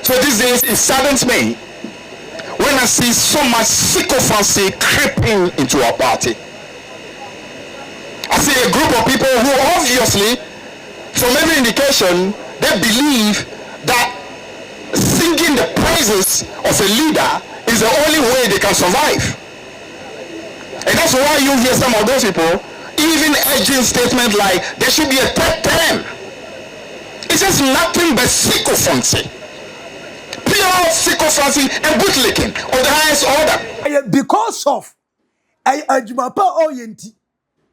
So these days it saddens me when I see so much sycophancy creeping into our party. I see a group of people who obviously, from every indication, they believe that singing the praises of a leader is the only way they can survive. And that's why you hear some of those people even urging statements like there should be a third term. It's just nothing but sycophancy. Pure sycophancy and bootlicking of the highest order. Because of a Jumapa orienti.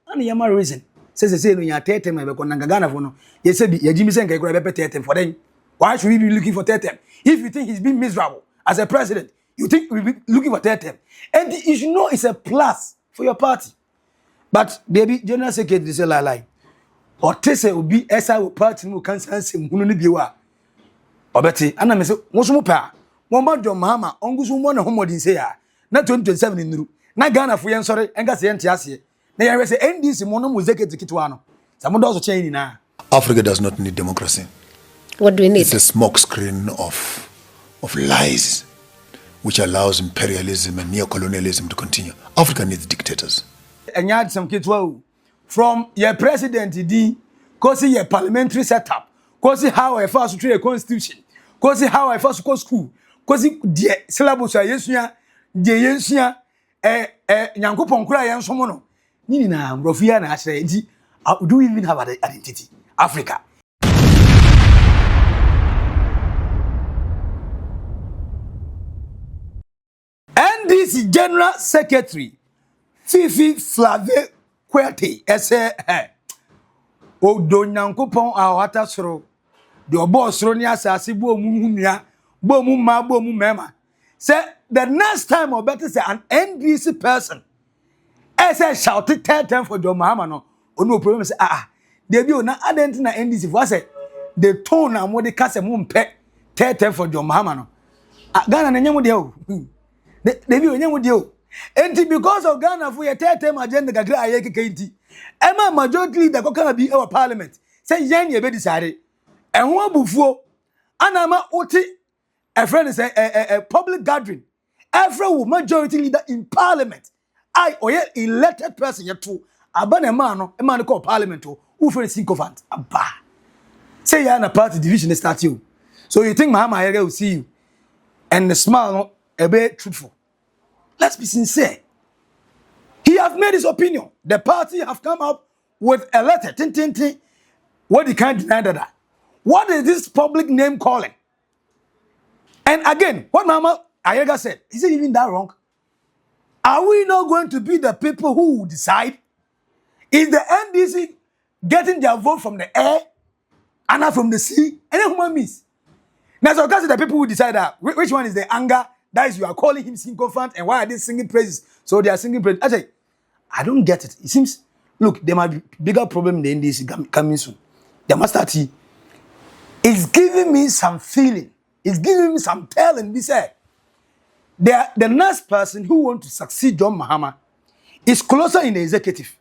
And yama reason. Says no ya tetem e be konanga Ghana for no. Ye say ye Jimmy Senke go be tetem for then. Why should we be looking for tetem? If you think he's been miserable as a president, you think we'll be looking for tetem. And you should know it's a plus for your party. But baby, General Secretary say lie. Or tese obi esa party no can sense hunu ni biwa. Obeti ana me say wosumo pa. Won John Mahama ongusu mo na homodin say ya. Na 2027 nuru. Na Ghana fo yen sori enga se ente ase. Na yen say NDC mo no mo zeketi kitwa no. Samodo so chen ni na. Africa does not need democracy. What do we need? It's a smoke screen of lies which allows imperialism and neocolonialism to continue. Africa needs dictators. And you had some kids from your president, cause your parliamentary setup, cause how I first treat a constitution, cause how I first go school, cause the syllabus are yesuya, the yesuya, Yankupon cry and someone. Nina, Rofiana, I say, do we even have an identity? Africa. NDC General Secretary Fiifi Kwetey ese odo Nyankopon awata soro de obo soro ni asase bo mu hunua bo mu ma bo mu mema say the next time or better say an NDC person ese shout it time for John Mahama no ono problem say there be na adent na NDC for say the tone am we dey kase mu mpe time for John Mahama no Ghana na nyemu de o they be nyemu de o. And because of Ghana for your third term agenda, Emma majority that can be our parliament. Say yen ye be decided. And one before Anama Oti, a friend is a public gathering. Every majority leader in parliament. I or yet elected person yet too. Aban a man called parliament who for a sycophant. Abba. Say you're in a party division start you. So you think Mahama will see you. And the smile a bit truthful. Let's be sincere. He has made his opinion. The party have come up with a letter. What he can't deny that. What is this public name calling? And again, what Mama Ayega said, is it even that wrong? Are we not going to be the people who will decide? Is the NDC getting their vote from the air and not from the sea? And then human means. Now, so the people who decide that. Which one is the anger? That is, you are calling him sycophant, and why are they singing praises? So they are singing praises. Actually, I don't get it. It seems, look, there might be bigger problem in the NDC coming soon. The Master T is giving me some feeling. It's giving me some telling. This the next person who wants to succeed John Mahama is closer in the executive.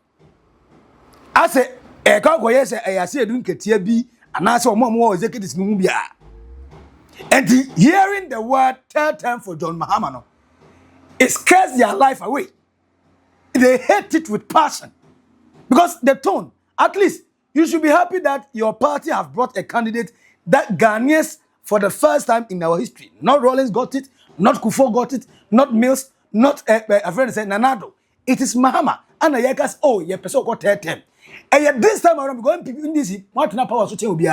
I say, I can't go yes, I say, I don't get here be, and I saw more executives. And hearing the word third time for John Mahama, no, it scares their life away. They hate it with passion. Because the tone, at least, you should be happy that your party have brought a candidate that Ghanaians, for the first time in our history, not Rollins got it, not Kufo got it, not Mills, not a friend said Nanado. It is Mahama. And I guess, oh, yeah, person got third time. And yet this time around, going to in this, what na power so be.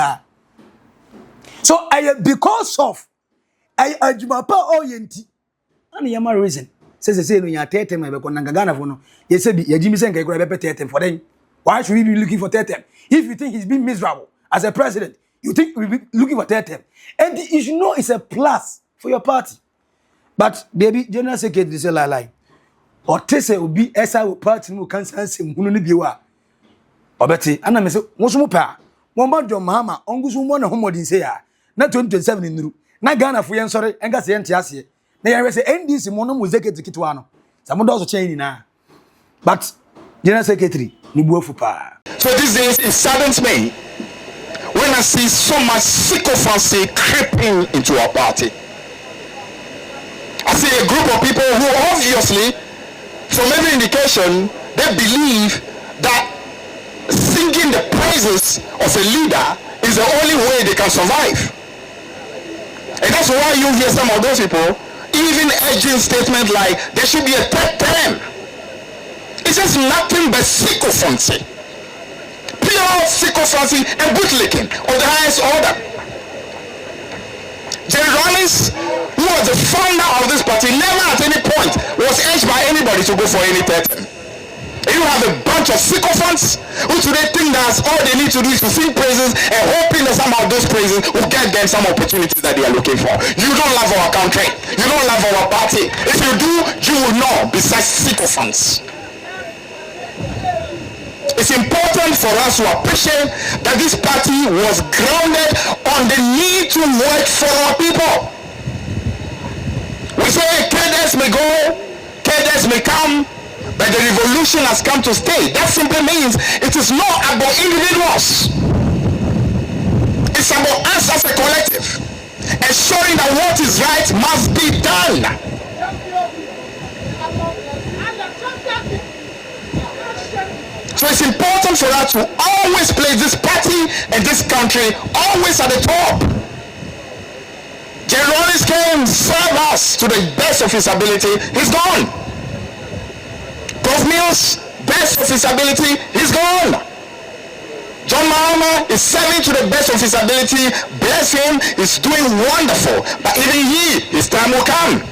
So because of a Jumapa orienti, and yama reason says no ya tetem e be konanga Ghana for no. Ye say ye Jimmy Senke go be tetem for then. Why should we be looking for tetem? If you think he's been miserable as a president, you think we'll be looking for tetem. And you should know it's a plus for your party. But baby, General Secretary say lie. Or tese obi esa party no can sense hunu ni biwa. Obeti ana me say wosumo pa. Won John Mahama ongusu mo na homodin say ya. Na 2027 nuru. Na Ghana fo yen sori enga se ente ase. Na yen say NDC mo no mo zeketi kitwa no. Samodo so chen ni na. But General Secretary ni buafu pa. So these days it saddens me when I I see so much sycophancy creeping into our party. I see a group of people who obviously, from every indication, they believe that singing the praises of a leader is the only way they can survive. And that's why you hear some of those people even urging statements like there should be a third term. It's just nothing but sycophancy. Pure sycophancy and bootlicking of the highest order. Jerry Rawlings, who was the founder of this party, never at any point was urged by anybody to go for any third term. You have a bunch of sycophants who today think that all they need to do is to sing praises and hoping that somehow those praises will get them some opportunities that they are looking for. You don't love our country. You don't love our party. If you do, you will know besides sycophants. It's important for us to appreciate that this party was grounded on the need to work for our people. We say cadres may go, cadres may come, but the revolution has come to stay. That simply means it is not about individuals. It's about us as a collective, ensuring that what is right must be done. So it's important for us to always place this party and this country always at the top. Jerry Rawlings came, served us to the best of his ability. He's gone. Mills, best of his ability, he's gone. John Mahama is serving to the best of his ability. Bless him, he's doing wonderful. But even his time will come.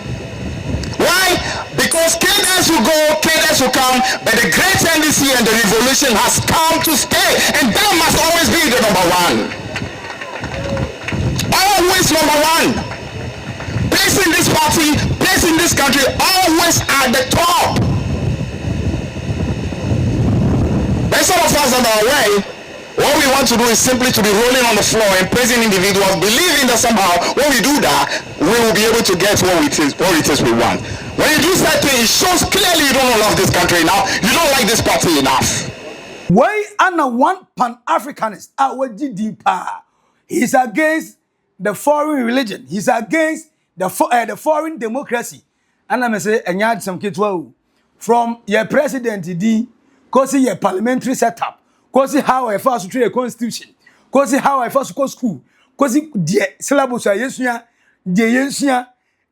Why? Because cadres will go, cadres will come, but the great NDC and the revolution has come to stay. And that must always be the number one. Always number one. Placing this party, placing this country always at the top. But some of us on our way, what we want to do is simply to be rolling on the floor and praising individuals, believing that somehow when we do that, we will be able to get what it is we want. When you do that thing, it shows clearly you don't love this country enough, you don't like this party enough. Why Anna one Pan-Africanist, our GDP, he's against the foreign religion, he's against the foreign democracy. And I'm say, and you had some kids from your president, cause your parliamentary setup, cause how I first treat a constitution, cause how I first go school, cause the syllabus are yesuya, the yesuya,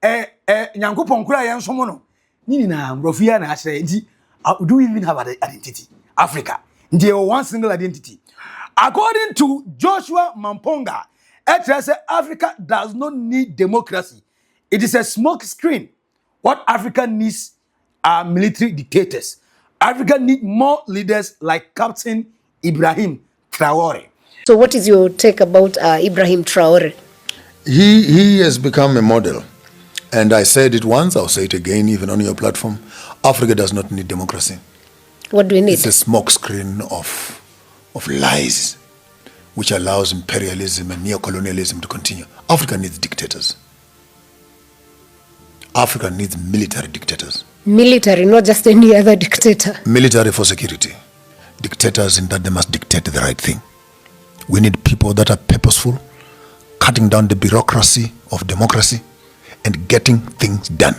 Yankupon Kura and Somono. Nina, Rofia, and I say, do we even have an identity? Africa, they are one single identity. According to Joshua Mamponga, Africa does not need democracy. It is a smoke screen. What Africa needs are military dictators. Africa needs more leaders like Captain Ibrahim Traore. So what is your take about Ibrahim Traore? He has become a model. And I said it once, I'll say it again, even on your platform. Africa does not need democracy. What do we need? It's a smokescreen of lies, which allows imperialism and neocolonialism to continue. Africa needs dictators. Africa needs military dictators. Military, not just any other dictator. Military for security. Dictators in that they must dictate the right thing. We need people that are purposeful, cutting down the bureaucracy of democracy and getting things done.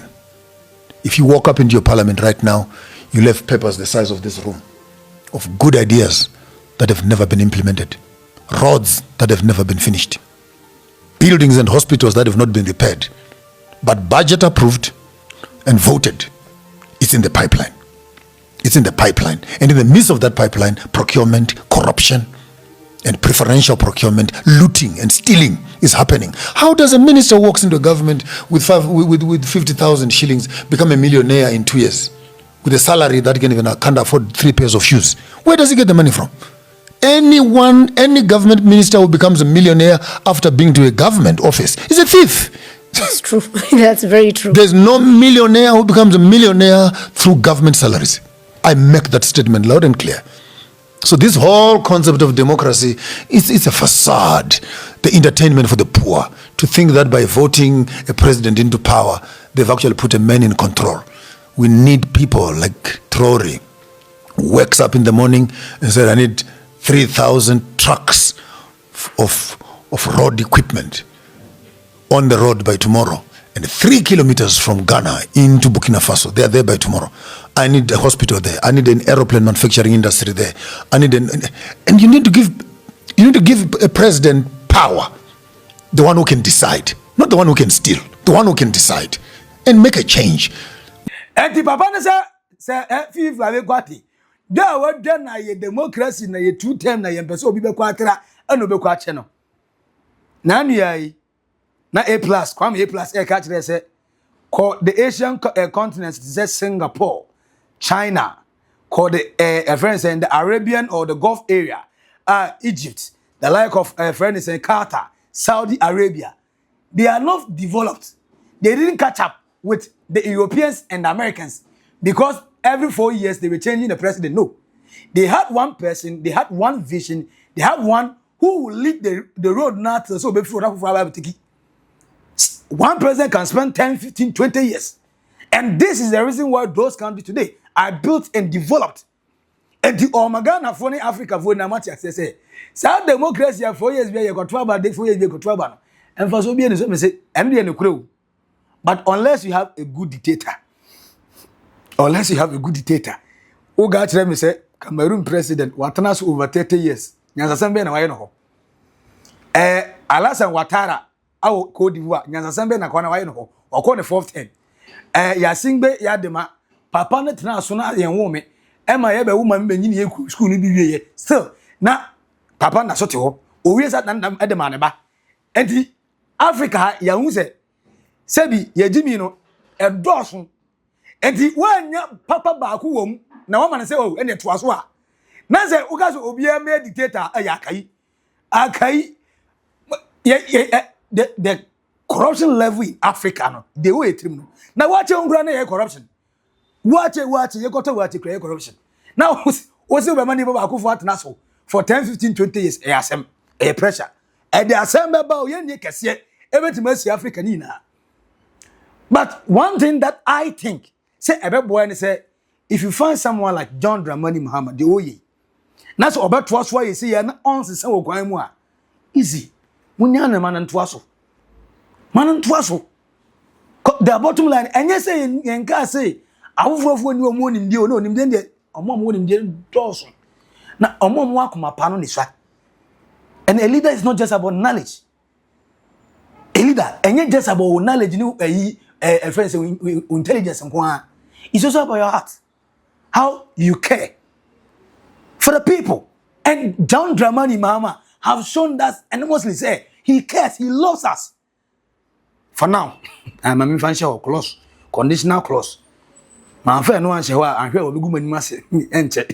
If you walk up into your parliament right now, you'll have papers the size of this room of good ideas that have never been implemented, roads that have never been finished, buildings and hospitals that have not been repaired, but budget approved and voted. It's in the pipeline. It's in the pipeline. And in the midst of that pipeline, procurement, corruption, and preferential procurement, looting and stealing is happening. How does a minister walks into a government with 50,000 shillings become a millionaire in 2 years with a salary that can't afford 3 pairs of shoes? Where does he get the money from? Any government minister who becomes a millionaire after being to a government office is a thief. That's true. That's very true. There's no millionaire who becomes a millionaire through government salaries. I make that statement loud and clear. So this whole concept of democracy is a facade, the entertainment for the poor, to think that by voting a president into power, they've actually put a man in control. We need people like Traore, who wakes up in the morning and says, I need 3,000 trucks of road equipment on the road by tomorrow, and 3 kilometers from Ghana into Burkina Faso, they are there by tomorrow. I need a hospital there. I need an aeroplane manufacturing industry there. I need and you need to give a president power, the one who can decide, not the one who can steal, the one who can decide and make a change. Enti papa ne say Fiifi Kwetey da wa da na ye democracy na ye two term na ye mpese obi be kwatera eno be kwache no na nuai na A+ kwam A+ e ka kire say call the Asian continent is Singapore, China, call the friends in the Arabian or the Gulf area, Egypt, the like of friends in Qatar, Saudi Arabia. They are not developed. They didn't catch up with the Europeans and the Americans because every 4 years they were changing the president. No, they had one person, they had one vision, they had one who will lead the road now to so before one president can spend 10, 15, 20 years. And this is the reason why those countries today are built and developed. And the Omagana for Africa for Namati say, South democracy 4 years be you got trouble, 4 years be got trouble. And for so be any say, MD and crew. But unless you have a good dictator, who got me say Cameroon president Watanabe over 30 years. Nyansasambe na waye no ho. Alassane Ouattara awo Côte d'Ivoire Nyansasambe na kwa na waye no ho. Okọ ne 4th term. Yasingbe Yadema papa ne tena so na yen wo me. Ema ye be wo ma me nyini ye school ni bi wiye. Still na papa na so te ho. Owie sa na edema ne ba. Enti Africa ya hu se sebi ye jimi no edoso. Enti wanya papa ba ku wom na wo ma ne se o ene to aso a. Na se uga so obi e me dictator akai the corruption level in Africa no the way trim no na watch ngura na ye corruption watch ye goto watch create corruption now what's the money ba ku for atna so for 10 15 20 years e asem e pressure e the asem ba o ye ni kese ebetima si Africa ni na. But one thing that I think say ebeboy and say if you find someone like John Dramani Mahama the oye na so obeto aso aye say ya na onse wo kwan mu a easy munya na man nto aso the bottom line enye say yenka say awofofo ni omo nimde o na onimde de omo nimde doso na omo akoma pa no ni swa. And a leader is not just about knowledge. A leader enye just about knowledge ni friends intelligence nko. It's also about your heart, how you care for the people. And John Dramani Mahama have shown that enormously say he cares, he loves us. For now, I'm a financial clause, conditional clause. My friend no answer why I'm here will go many enter.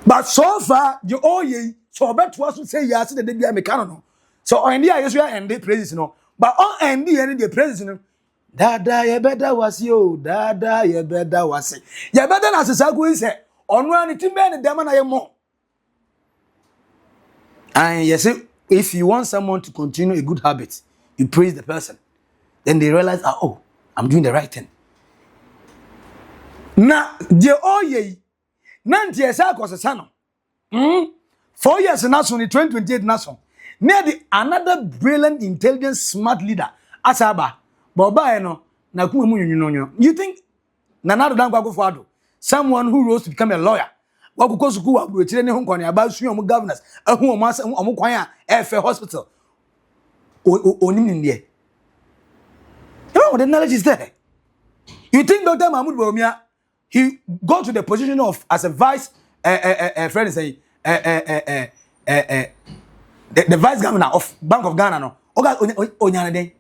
But so far, you all ye so bet to us to say yes to the day mechanical. So on the yes we are end the praises no. But on end the praises no. Dada ye better was you, Dada ye better was it. Ye better as a sagu say on one timber and them and more. And yes, if you want someone to continue a good habit, you praise the person. Then they realize, oh, I'm doing the right thing. Now, the oye, nanti esa ko sano. 4 years na so ni 2028 na so. Near the another brilliant, intelligent, smart leader asaba. Boba no na kuma mu nyunyo. You think Nanado dan kwago fado, someone who rose to become a lawyer. Wakuko suku wa bro tire ne ho nkwane aba su omo governors, ahu omo kwan a efe hospital. Onim ndie. You know the knowledge is there. You think Dr. Mahmoud Bawumia he go to the position of as a vice friend say the vice governor of Bank of Ghana no. Oga onyane den.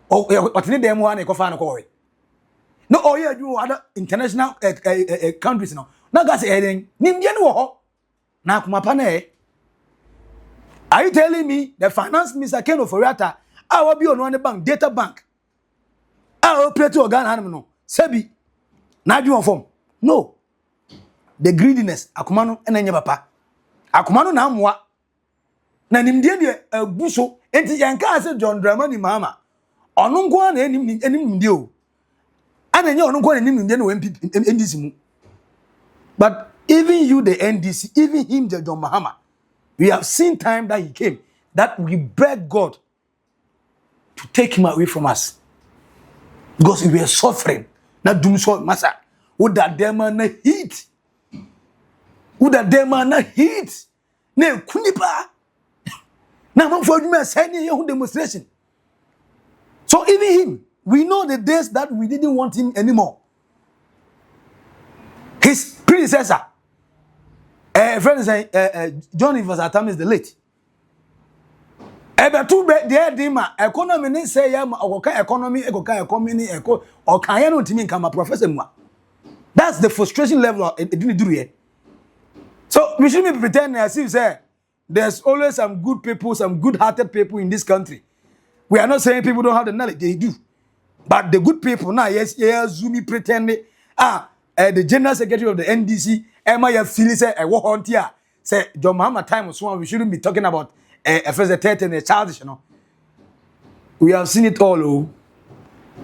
What need them one ko fa no ko we. No oye do other international countries no. Na gas eden nimdie no ho. Na kuma pa na e. Are you telling me the finance minister Ken Oforiatta our be on one bank data bank our operate organ no sebi na adwon form no the greediness akoma no enanye papa akoma no na amoa na nimdie de abuso enti yanka ase John Dramani Mahama ono nko na enim nimdie o ananye ono nko na enim nimdie no NDC mu. But even you the NDC even him the John Mahama We have seen time that he came, that we begged God to take him away from us. Because we were suffering. Not doom so massa. Would that demon na heat? Would that demon na heat? Ne kunipa. Now I'm for you sending you demonstration. So even him, we know the days that we didn't want him anymore. His predecessor, friends, John Evans at time is the late. Ebe tu be there dima economy ni say ya okoka economy or kan ya no ntimi nka ma professor mu. That's the frustration level it didn't do here. So we shouldn't be pretending as if say there's always some good people, some good-hearted people in this country. We are not saying people don't have the knowledge, they do. But the good people now, yes, Zumi pretending, the General Secretary of the NDC, Emma Philly say, I walk on here, say, John Mahama time was one, we shouldn't be talking about a first third and a childish, you know. We have seen it all, oh.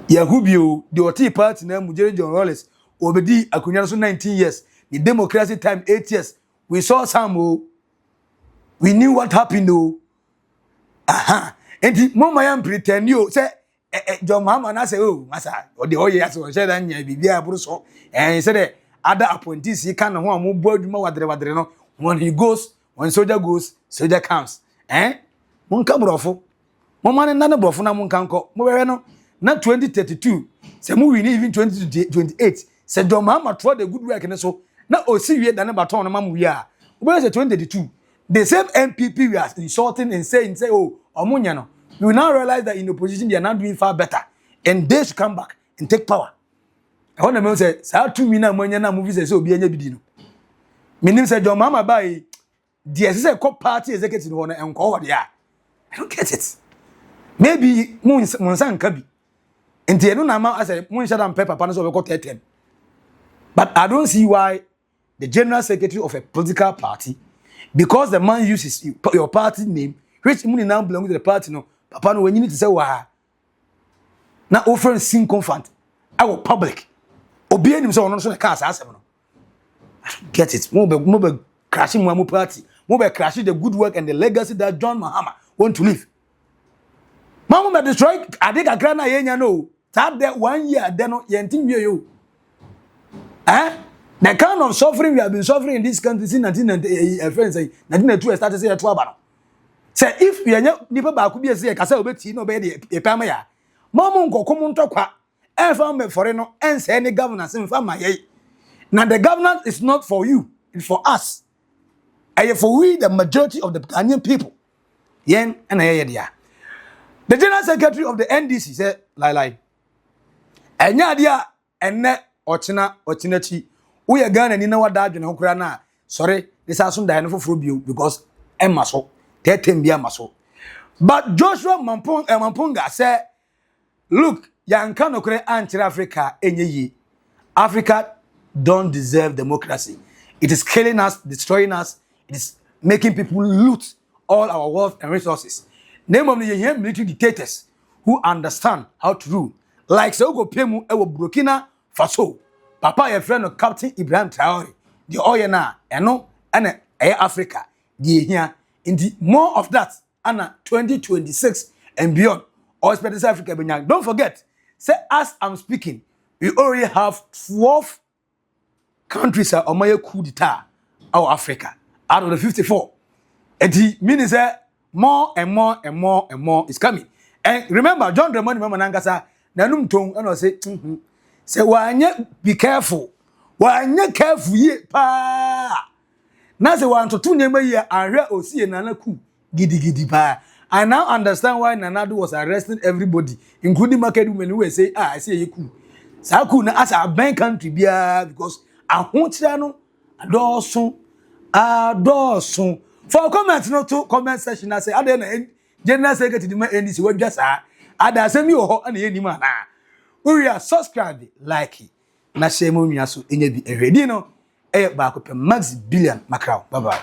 Yahubio, the OT party name, Mujeri John Wallace, Obedi, Akunyaso 19 years, the democracy time 8 years. We saw some, oh. We knew what happened, though. Aha. And the mama yam pretend you say, John Mahama, I say, oh, Massa, or the oil as well, said, and be so. And he said, other appointees, he can't want more board more what when he goes, when soldier goes, soldier comes. Eh? Munka brofo. Mama nana brofo na munkanko. Mo not 2032. Say we even 2028. Say John Mahama tried the good work and so. Now o see we than baton mamu we are. We say 2032. The same MPP we are insulting and saying, oh, Omunya no. You will now realize that in opposition they are not doing far better. And they should come back and take power. I want to say, how 2 million na movies say so be any bidino. Meaning say John Mahama by the SSA party executive one and call there. I don't get it. Maybe Monsan Kabi. And the no nama as a Moon Shadam Pepper Panos over 10. But I don't see why the general secretary of a political party, because the man uses your party name, which money now belongs to the party, no, Papa, no, when you need to say, wah, now offering sin confront our public, obeying himself on the cars, I don't get it. Mobile crashing one party, mobile crashing the good work and the legacy that John Mahama want to leave. Mama destroy, I think a grana yenya no, tap that 1 year, then yenting you. Eh? The kind of suffering we have been suffering in this country since 1990, friends say 1992 started say 12 bano. Say if we are nipa ba ku bi say kasa obeti no be dey pama ya. Mama nkoko mu ntokwa. E fa me for no ense any governance mfa ma ye. Now the governance is not for you, it's for us. And for we the majority of the Ghanaian people. Yen and ye dia. The General Secretary of the NDC said lie. Enya dia enne ochinachi. We are Ghana ni na wada adwene hokura na sorry this asun da no foforo bio because emma so 13 bia maso. But Joshua Mamponga said, look, yanka no kure anti Africa enye. Africa don't deserve democracy. It is killing us, destroying us. It is making people loot all our wealth and resources. Name of the military dictators who understand how to rule. Like Sogo Pemu ewo Burkina Faso. Papa your friend of Captain Ibrahim Traore. The Oyena eno ene Africa. The here in the more of that Anna 2026 and beyond. All expected Africa. Don't forget, say as I'm speaking, we already have 12 countries are on my coup d'etat our Africa out of the 54. And he means that more and more and more and more is coming. And remember, John Dramani Mama Nangasa, Nanum Tong, and I say, say, why be careful? Why careful ye pa? Now say want to 2 name here and real Osi and Nana coup giddy pa. I now understand why Nanadu was arresting everybody, including market women who say, I say you coup. Saku na as a bank country because I want to adorson. For comments not to comment section, I say, I don't General Secretary to my NDC, what just I send you any man. We are subscribe, like it. Na shame on you so in a ready no. Back up Maxi Billian Macau. Bye bye.